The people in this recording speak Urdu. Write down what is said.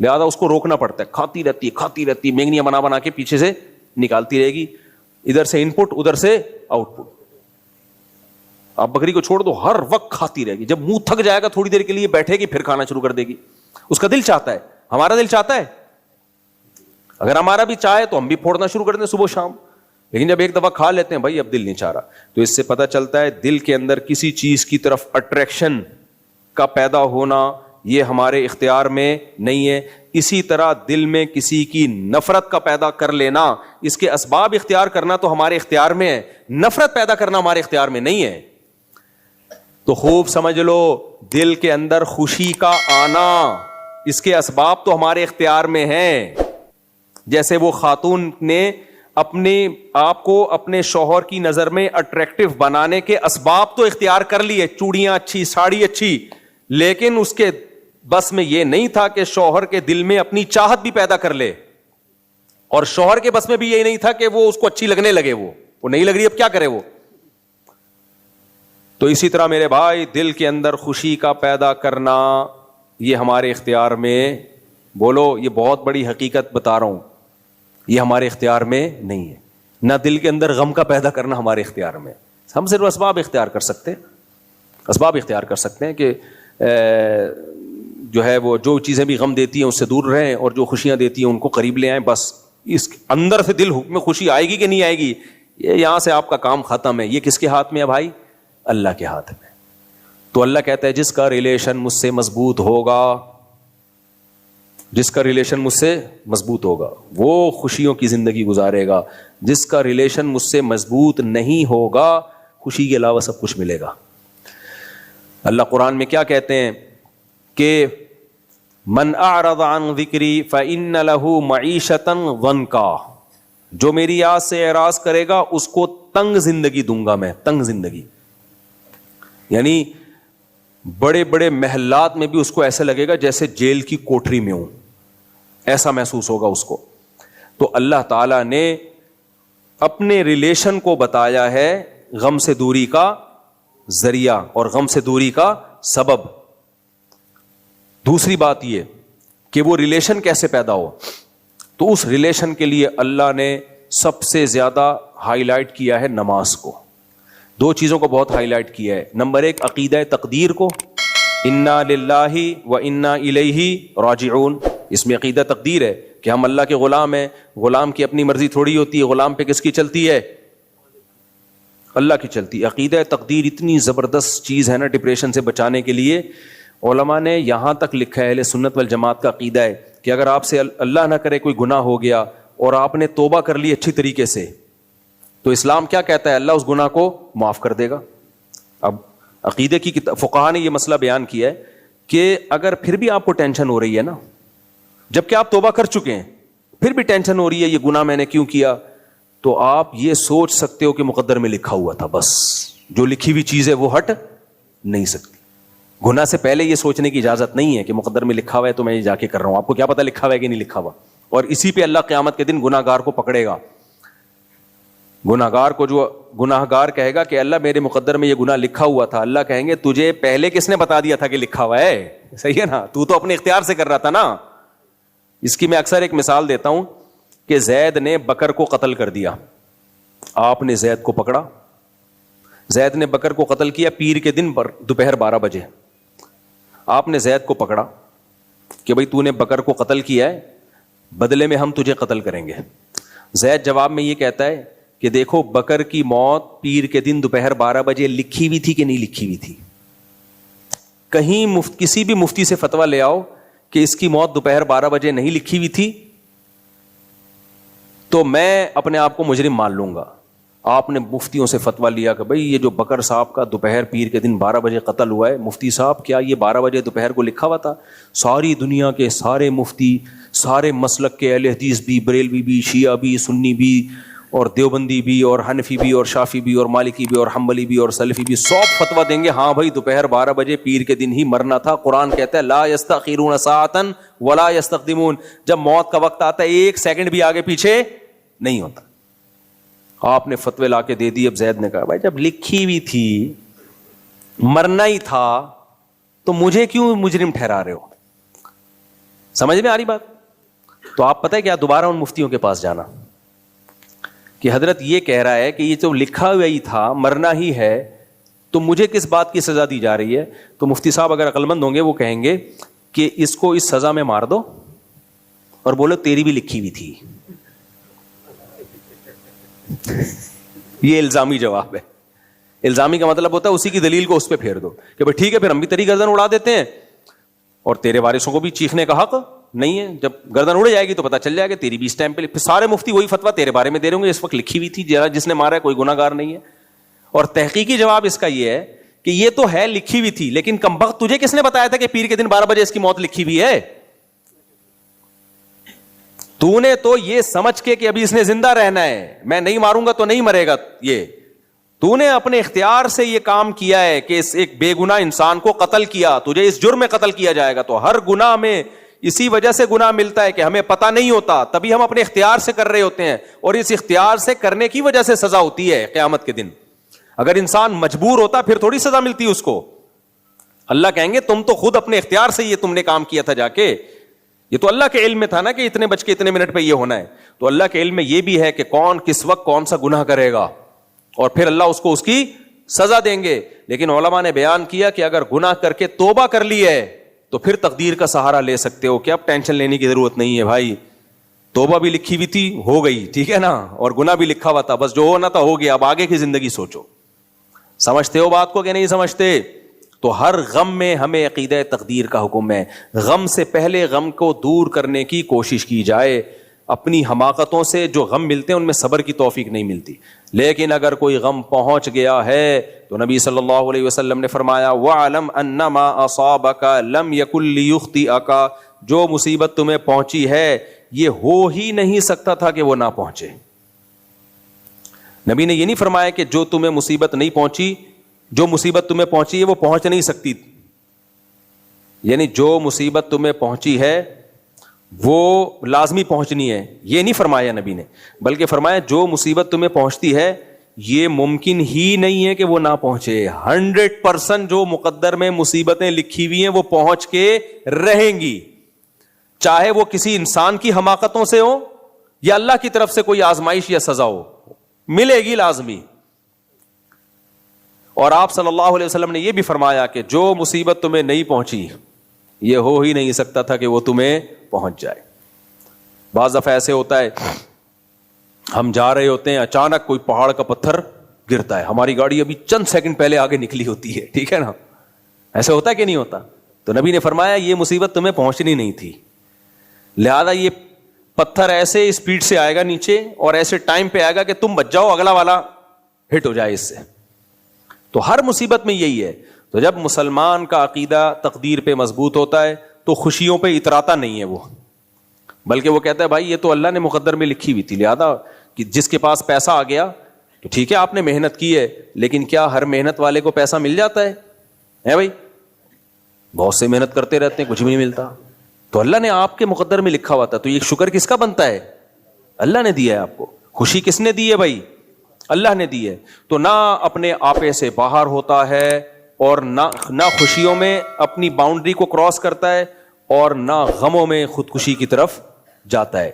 لہذا اس کو روکنا پڑتا ہے. کھاتی رہتی ہے مینگنیاں بنا بنا کے پیچھے سے نکالتی رہے گی, ادھر سے ان پٹ ادھر سے آؤٹ پٹ. آپ بکری کو چھوڑ دو, ہر وقت کھاتی رہے گی. جب منہ تھک جائے گا تھوڑی دیر کے لیے بیٹھے گی, پھر کھانا شروع کر دے گی. اس کا دل چاہتا ہے, ہمارا دل چاہتا ہے, اگر ہمارا بھی چاہے تو ہم بھی پھوڑنا شروع کر دیں صبح شام, لیکن جب ایک دفعہ کھا لیتے ہیں بھائی اب دل نہیں چاہ رہا. تو اس سے پتہ چلتا ہے دل کے اندر کسی چیز کی طرف اٹریکشن کا پیدا ہونا یہ ہمارے اختیار میں نہیں ہے. اسی طرح دل میں کسی کی نفرت کا پیدا کر لینا, اس کے اسباب اختیار کرنا تو ہمارے اختیار میں ہے, نفرت پیدا کرنا ہمارے اختیار میں نہیں ہے. تو خوب سمجھ لو, دل کے اندر خوشی کا آنا اس کے اسباب تو ہمارے اختیار میں ہیں. جیسے وہ خاتون نے اپنے آپ کو اپنے شوہر کی نظر میں اٹریکٹیو بنانے کے اسباب تو اختیار کر لیے, چوڑیاں اچھی, ساڑی اچھی, لیکن اس کے بس میں یہ نہیں تھا کہ شوہر کے دل میں اپنی چاہت بھی پیدا کر لے, اور شوہر کے بس میں بھی یہی نہیں تھا کہ وہ اس کو اچھی لگنے لگے. وہ نہیں لگ رہی, اب کیا کرے وہ. تو اسی طرح میرے بھائی دل کے اندر خوشی کا پیدا کرنا یہ ہمارے اختیار میں, بولو یہ بہت بڑی حقیقت بتا رہا ہوں, یہ ہمارے اختیار میں نہیں ہے. نہ دل کے اندر غم کا پیدا کرنا ہمارے اختیار میں. ہم صرف اسباب اختیار کر سکتے ہیں, اسباب اختیار کر سکتے ہیں کہ جو ہے وہ جو چیزیں بھی غم دیتی ہیں اس سے دور رہیں, اور جو خوشیاں دیتی ہیں ان کو قریب لے آئیں. بس اس اندر سے دل میں خوشی آئے گی کہ نہیں آئے گی, یہ یہاں سے آپ کا کام ختم ہے. یہ کس کے ہاتھ میں ہے بھائی؟ اللہ کے ہاتھ میں. تو اللہ کہتا ہے جس کا ریلیشن مجھ سے مضبوط ہوگا, جس کا ریلیشن مجھ سے مضبوط ہوگا وہ خوشیوں کی زندگی گزارے گا. جس کا ریلیشن مجھ سے مضبوط نہیں ہوگا خوشی کے علاوہ سب کچھ ملے گا. اللہ قرآن میں کیا کہتے ہیں کہ من اعرض عن ذکری فإن له معیشة ضنکا, جو میری یاد سے اعراض کرے گا اس کو تنگ زندگی دوں گا میں, تنگ زندگی. یعنی بڑے بڑے محلات میں بھی اس کو ایسا لگے گا جیسے جیل کی کوٹری میں ہوں, ایسا محسوس ہوگا اس کو. تو اللہ تعالیٰ نے اپنے ریلیشن کو بتایا ہے غم سے دوری کا ذریعہ اور غم سے دوری کا سبب. دوسری بات یہ کہ وہ ریلیشن کیسے پیدا ہو, تو اس ریلیشن کے لیے اللہ نے سب سے زیادہ ہائی لائٹ کیا ہے نماز کو. دو چیزوں کو بہت ہائی لائٹ کیا ہے. نمبر ایک عقیدہ تقدیر کو, انا للہ و انا الیہ راجعون. اس میں عقیدہ تقدیر ہے کہ ہم اللہ کے غلام ہیں. غلام کی اپنی مرضی تھوڑی ہوتی ہے, غلام پہ کس کی چلتی ہے؟ اللہ کی چلتی ہے. عقیدہ تقدیر اتنی زبردست چیز ہے نا ڈپریشن سے بچانے کے لیے. علماء نے یہاں تک لکھا ہے, اہل سنت والجماعت کا عقیدہ ہے کہ اگر آپ سے اللہ نہ کرے کوئی گناہ ہو گیا اور آپ نے توبہ کر لی اچھی طریقے سے, تو اسلام کیا کہتا ہے؟ اللہ اس گناہ کو معاف کر دے گا. اب عقیدے کی فقہاء نے یہ مسئلہ بیان کیا ہے کہ اگر پھر بھی آپ کو ٹینشن ہو رہی ہے نا, جبکہ آپ توبہ کر چکے ہیں, پھر بھی ٹینشن ہو رہی ہے یہ گناہ میں نے کیوں کیا, تو آپ یہ سوچ سکتے ہو کہ مقدر میں لکھا ہوا تھا, بس جو لکھی ہوئی چیز ہے وہ ہٹ نہیں سکتی. گناہ سے پہلے یہ سوچنے کی اجازت نہیں ہے کہ مقدر میں لکھا ہوا ہے تو میں یہ جا کے کر رہا ہوں. آپ کو کیا پتا لکھا ہوا ہے کہ نہیں لکھا ہوا, اور اسی پہ اللہ قیامت کے دن گناہ گار کو پکڑے گا. گناہ گار کو جو گناہ گار کہے گا کہ اللہ میرے مقدر میں یہ گناہ لکھا ہوا تھا, اللہ کہیں گے تجھے پہلے کس نے بتا دیا تھا کہ لکھا ہوا ہے؟ صحیح ہے نا, تو اپنے اختیار سے کر رہا تھا نا. اس کی میں اکثر ایک مثال دیتا ہوں کہ زید نے بکر کو قتل کر دیا, آپ نے زید کو پکڑا, زید نے بکر کو قتل کیا پیر کے دن پر دوپہر 12 بجے. آپ نے زید کو پکڑا کہ بھئی تو نے بکر کو قتل کیا ہے, بدلے میں ہم تجھے قتل کریں گے. زید جواب میں یہ کہتا ہے کہ دیکھو بکر کی موت پیر کے دن دوپہر 12 بجے لکھی ہوئی تھی کہ نہیں لکھی ہوئی تھی؟ کہیں کسی بھی مفتی سے فتویٰ لے آؤ کہ اس کی موت دوپہر 12 بجے نہیں لکھی ہوئی تھی تو میں اپنے آپ کو مجرم مان لوں گا. آپ نے مفتیوں سے فتویٰ لیا کہ بھئی یہ جو بکر صاحب کا دوپہر پیر کے دن 12 بجے قتل ہوا ہے, مفتی صاحب کیا یہ 12 بجے دوپہر کو لکھا ہوا تھا؟ ساری دنیا کے سارے مفتی, سارے مسلک کے اہل حدیث بھی, بریلوی بھی, شیعہ بھی, سنی بھی, اور دیوبندی بھی, اور حنفی بھی, اور شافی بھی, اور مالکی بھی, اور حنبلی بھی, اور سلفی بھی, سب فتویٰ دیں گے ہاں بھائی دوپہر 12 بجے پیر کے دن ہی مرنا تھا. قرآن کہتا ہے لا یستأخرون ساعۃ ولا یستقدمون, جب موت کا وقت آتا ہے ایک سیکنڈ بھی آگے پیچھے نہیں ہوتا. آپ نے فتوے لا کے دے دی. اب زید نے کہا بھائی جب لکھی ہوئی تھی, مرنا ہی تھا, تو مجھے کیوں مجرم ٹھہرا رہے ہو؟ سمجھ میں آ رہی بات؟ تو آپ پتہ ہے کیا, دوبارہ ان مفتیوں کے پاس جانا کہ حضرت یہ کہہ رہا ہے کہ یہ تو لکھا ہوا ہی تھا, مرنا ہی ہے, تو مجھے کس بات کی سزا دی جا رہی ہے؟ تو مفتی صاحب اگر عقل مند ہوں گے وہ کہیں گے کہ اس کو اس سزا میں مار دو اور بولو تیری بھی لکھی ہوئی تھی. یہ الزامی جواب ہے. الزامی کا مطلب ہوتا ہے اسی کی دلیل کو اس پہ پھیر دو کہ بھائی ٹھیک ہے پھر ہم بھی تیری گردن اڑا دیتے ہیں اور تیرے وارثوں کو بھی چیخنے کا حق نہیں ہے. جب گردن اڑ جائے گی تو پتہ چل جائے گا تیری بھی اس ٹائم پہ. سارے مفتی وہی فتویٰ تیرے بارے میں دے رہے ہوں گے, اس وقت لکھی ہوئی تھی, جس نے مارا ہے کوئی گناہ گار نہیں ہے. اور تحقیقی جواب اس کا یہ ہے کہ یہ تو ہے لکھی ہوئی تھی, لیکن کمبخت تجھے کس نے بتایا تھا کہ پیر کے دن 12 بجے اس کی موت لکھی ہوئی ہے؟ تو نے تو یہ سمجھ کے کہ ابھی اس نے زندہ رہنا ہے, میں نہیں ماروں گا تو نہیں مرے گا, یہ تو نے اپنے اختیار سے یہ کام کیا ہے کہ اس ایک بے گناہ انسان کو قتل کیا, تجھے اس جرم میں قتل کیا جائے گا. تو ہر گناہ میں اسی وجہ سے گناہ ملتا ہے کہ ہمیں پتہ نہیں ہوتا, تبھی ہم اپنے اختیار سے کر رہے ہوتے ہیں, اور اس اختیار سے کرنے کی وجہ سے سزا ہوتی ہے قیامت کے دن. اگر انسان مجبور ہوتا پھر تھوڑی سزا ملتی اس کو. اللہ کہیں گے تم تو خود اپنے اختیار سے یہ تم نے کام کیا تھا جا کے, یہ تو اللہ کے علم میں تھا نا کہ اتنے بج کے اتنے منٹ پہ یہ ہونا ہے. تو اللہ کے علم میں یہ بھی ہے کہ کون کس وقت کون سا گناہ کرے گا, اور پھر اللہ اس کو اس کی سزا دیں گے. لیکن علماء نے بیان کیا کہ اگر گناہ کر کے توبہ کر لی ہے تو پھر تقدیر کا سہارا لے سکتے ہو کہ اب ٹینشن لینے کی ضرورت نہیں ہے بھائی, توبہ بھی لکھی ہوئی تھی ہو گئی, ٹھیک ہے نا, اور گناہ بھی لکھا ہوا تھا, بس جو ہونا تھا ہو گیا, اب آگے کی زندگی سوچو. سمجھتے ہو بات کو کہ نہیں سمجھتے؟ تو ہر غم میں ہمیں عقیدہ تقدیر کا حکم ہے. غم سے پہلے غم کو دور کرنے کی کوشش کی جائے. اپنی حماقتوں سے جو غم ملتے ہیں ان میں صبر کی توفیق نہیں ملتی. لیکن اگر کوئی غم پہنچ گیا ہے تو نبی صلی اللہ علیہ وسلم نے فرمایا وَعْلَمْ أَنَّ مَا أَصَابَكَ لَمْ يَكُنْ لِيُخْطِئَكَ, جو مصیبت تمہیں پہنچی ہے یہ ہو ہی نہیں سکتا تھا کہ وہ نہ پہنچے. نبی نے یہ نہیں فرمایا کہ جو تمہیں مصیبت نہیں پہنچی, جو مصیبت تمہیں پہنچی ہے وہ پہنچ نہیں سکتی, یعنی جو مصیبت تمہیں پہنچی ہے وہ لازمی پہنچنی ہے, یہ نہیں فرمایا نبی نے, بلکہ فرمایا جو مصیبت تمہیں پہنچتی ہے یہ ممکن ہی نہیں ہے کہ وہ نہ پہنچے. 100% جو مقدر میں مصیبتیں لکھی ہوئی ہیں وہ پہنچ کے رہیں گی, چاہے وہ کسی انسان کی حماقتوں سے ہو یا اللہ کی طرف سے کوئی آزمائش یا سزا ہو, ملے گی لازمی. اور آپ صلی اللہ علیہ وسلم نے یہ بھی فرمایا کہ جو مصیبت تمہیں نہیں پہنچی یہ ہو ہی نہیں سکتا تھا کہ وہ تمہیں پہنچ جائے. بعض دفعہ ایسے ہوتا ہے ہم جا رہے ہوتے ہیں, اچانک کوئی پہاڑ کا پتھر گرتا ہے, ہماری گاڑی ابھی چند سیکنڈ پہلے آگے نکلی ہوتی ہے, ٹھیک ہے نا, ایسے ہوتا ہے کہ نہیں ہوتا؟ تو نبی نے فرمایا یہ مصیبت تمہیں پہنچنی نہیں تھی, لہذا یہ پتھر ایسے اسپیڈ سے آئے گا نیچے اور ایسے ٹائم پہ آئے گا کہ تم بچ جاؤ, اگلا والا ہٹ ہو جائے اس سے. تو ہر مصیبت میں یہی ہے. تو جب مسلمان کا عقیدہ تقدیر پہ مضبوط ہوتا ہے تو خوشیوں پہ اتراتا نہیں ہے وہ, بلکہ وہ کہتا ہے بھائی یہ تو اللہ نے مقدر میں لکھی ہوئی تھی, لہذا کہ جس کے پاس پیسہ آ گیا تو ٹھیک ہے آپ نے محنت کی ہے, لیکن کیا ہر محنت والے کو پیسہ مل جاتا ہے بھائی؟ بہت سے محنت کرتے رہتے ہیں کچھ بھی نہیں ملتا. تو اللہ نے آپ کے مقدر میں لکھا ہوا تھا, تو یہ شکر کس کا بنتا ہے؟ اللہ نے دیا ہے آپ کو. خوشی کس نے دی ہے بھائی؟ اللہ نے دی ہے. تو نہ اپنے آپے سے باہر ہوتا ہے اور نہ خوشیوں میں اپنی باؤنڈری کو کراس کرتا ہے اور نہ غموں میں خودکشی کی طرف جاتا ہے.